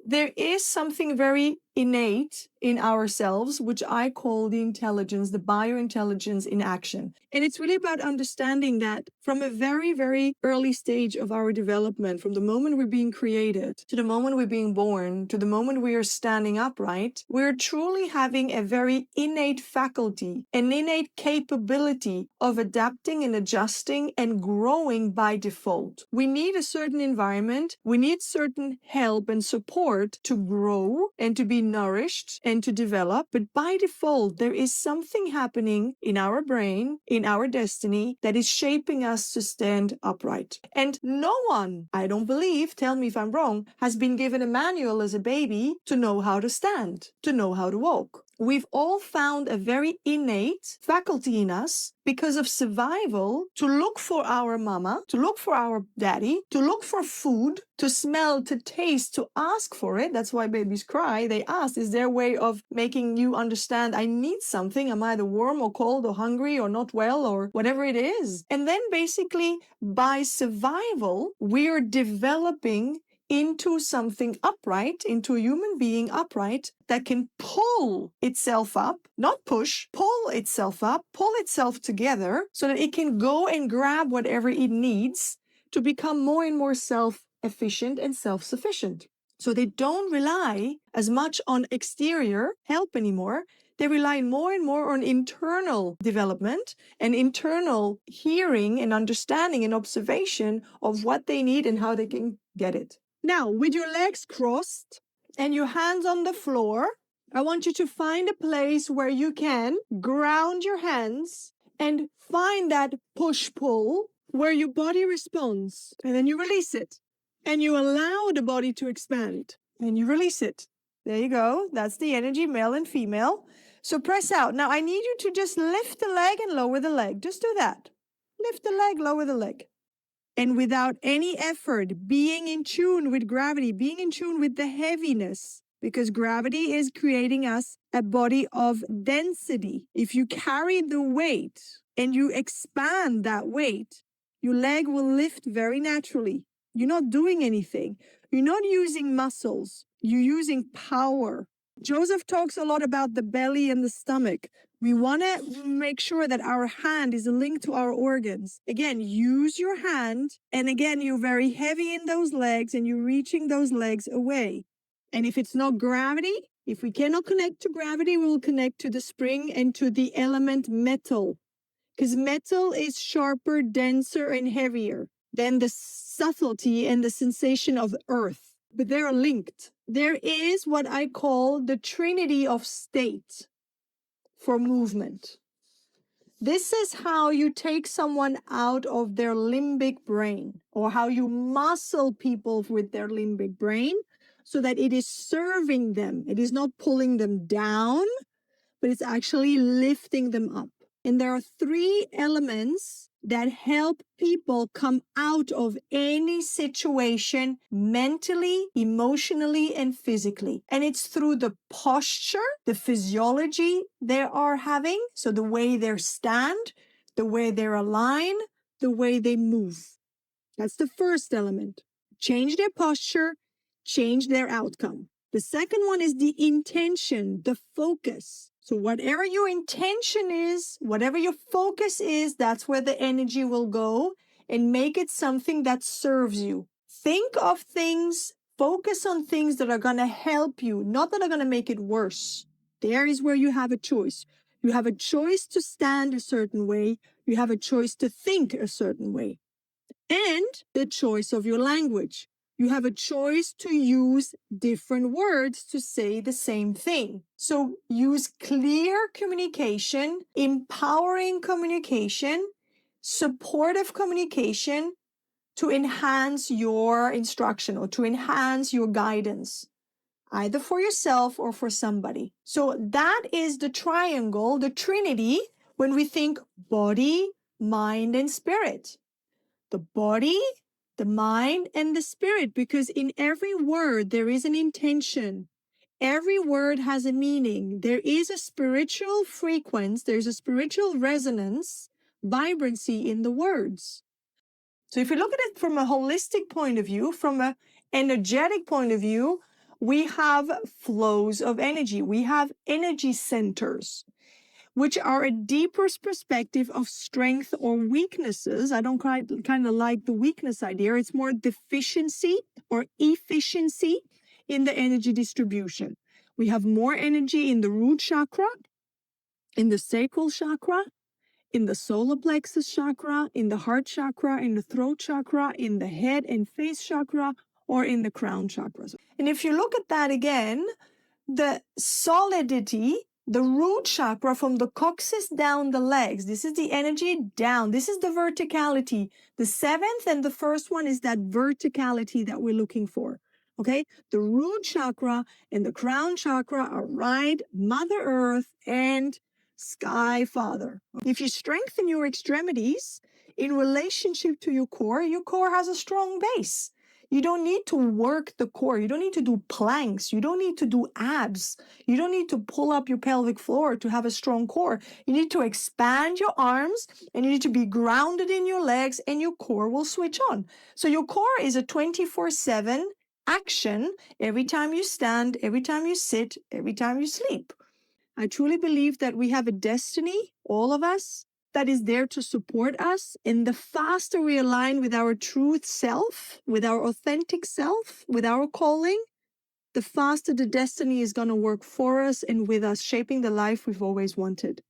there is something very innate in ourselves, which I call the intelligence, the biointelligence in action. And it's really about understanding that from a very, very early stage of our development, from the moment we're being created to the moment we're being born, to the moment we are standing upright, we're truly having a very innate faculty, an innate capability of adapting and adjusting and growing by default. We need a certain environment, we need certain help and support to grow and to be nourished and to develop. But by default, there is something happening in our brain, in our destiny, that is shaping us to stand upright. And no one, I don't believe, tell me if I'm wrong, has been given a manual as a baby to know how to stand, to know how to walk. We've all found a very innate faculty in us because of survival to look for our mama, to look for our daddy, to look for food, to smell, to taste, to ask for it. That's why babies cry. They ask, is there a way of making you understand I need something? Am I either warm or cold or hungry or not well or whatever it is? And then basically by survival, we're developing into something upright, into a human being upright that can pull itself up, not push, pull itself up, pull itself together so that it can go and grab whatever it needs to become more and more self-efficient and self-sufficient. So they don't rely as much on exterior help anymore. They rely more and more on internal development and internal hearing and understanding and observation of what they need and how they can get it. Now, with your legs crossed and your hands on the floor, I want you to find a place where you can ground your hands and find that push-pull where your body responds. And then you release it. And you allow the body to expand. And you release it. There you go. That's the energy, male and female. So press out. Now, I need you to just lift the leg and lower the leg. Just do that. Lift the leg, lower the leg. And without any effort, being in tune with gravity, being in tune with the heaviness, because gravity is creating us a body of density. If you carry the weight and you expand that weight, your leg will lift very naturally. You're not doing anything. You're not using muscles. You're using power. Joseph talks a lot about the belly and the stomach. We want to make sure that our hand is linked to our organs. Again, use your hand. And again, you're very heavy in those legs and you're reaching those legs away. And if it's not gravity, if we cannot connect to gravity, we will connect to the spring and to the element metal. Because metal is sharper, denser, and heavier than the subtlety and the sensation of earth. But they're linked. There is what I call the trinity of state for movement. This is how you take someone out of their limbic brain, or how you muscle people with their limbic brain so that it is serving them. It is not pulling them down, but it's actually lifting them up. And there are 3 elements that help people come out of any situation mentally, emotionally, and physically. And it's through the posture, the physiology they are having, so the way they stand, the way they're aligned, the way they move. That's the first element. Change their posture, change their outcome. The second one is the intention, the focus. So whatever your intention is, whatever your focus is, that's where the energy will go, and make it something that serves you. Think of things, focus on things that are going to help you, not that are going to make it worse. There is where you have a choice. You have a choice to stand a certain way. You have a choice to think a certain way. And the choice of your language. You have a choice to use different words to say the same thing. So use clear communication, empowering communication, supportive communication to enhance your instruction or to enhance your guidance, either for yourself or for somebody. So that is the triangle, the trinity, when we think body, mind, and spirit. The body, the mind, and the spirit, because in every word there is an intention. Every word has a meaning. There is a spiritual frequency, there's a spiritual resonance, vibrancy in the words. So if you look at it from a holistic point of view, from an energetic point of view, we have flows of energy. We have energy centers, which are a deeper perspective of strength or weaknesses. I don't kind of like the weakness idea. It's more deficiency or efficiency in the energy distribution. We have more energy in the root chakra, in the sacral chakra, in the solar plexus chakra, in the heart chakra, in the throat chakra, in the head and face chakra, or in the crown chakra. And if you look at that again, the solidity, the root chakra from the coccyx down the legs, this is the energy down. This is the verticality. The seventh and the first one is that verticality that we're looking for. Okay, the root chakra and the crown chakra are right, Mother Earth and Sky Father. If you strengthen your extremities in relationship to your core has a strong base. You don't need to work the core. You don't need to do planks. You don't need to do abs. You don't need to pull up your pelvic floor to have a strong core. You need to expand your arms and you need to be grounded in your legs and your core will switch on. So your core is a 24/7 action every time you stand, every time you sit, every time you sleep. I truly believe that we have a destiny, all of us, that is there to support us. And the faster we align with our truth self, with our authentic self, with our calling, the faster the destiny is going to work for us and with us, shaping the life we've always wanted.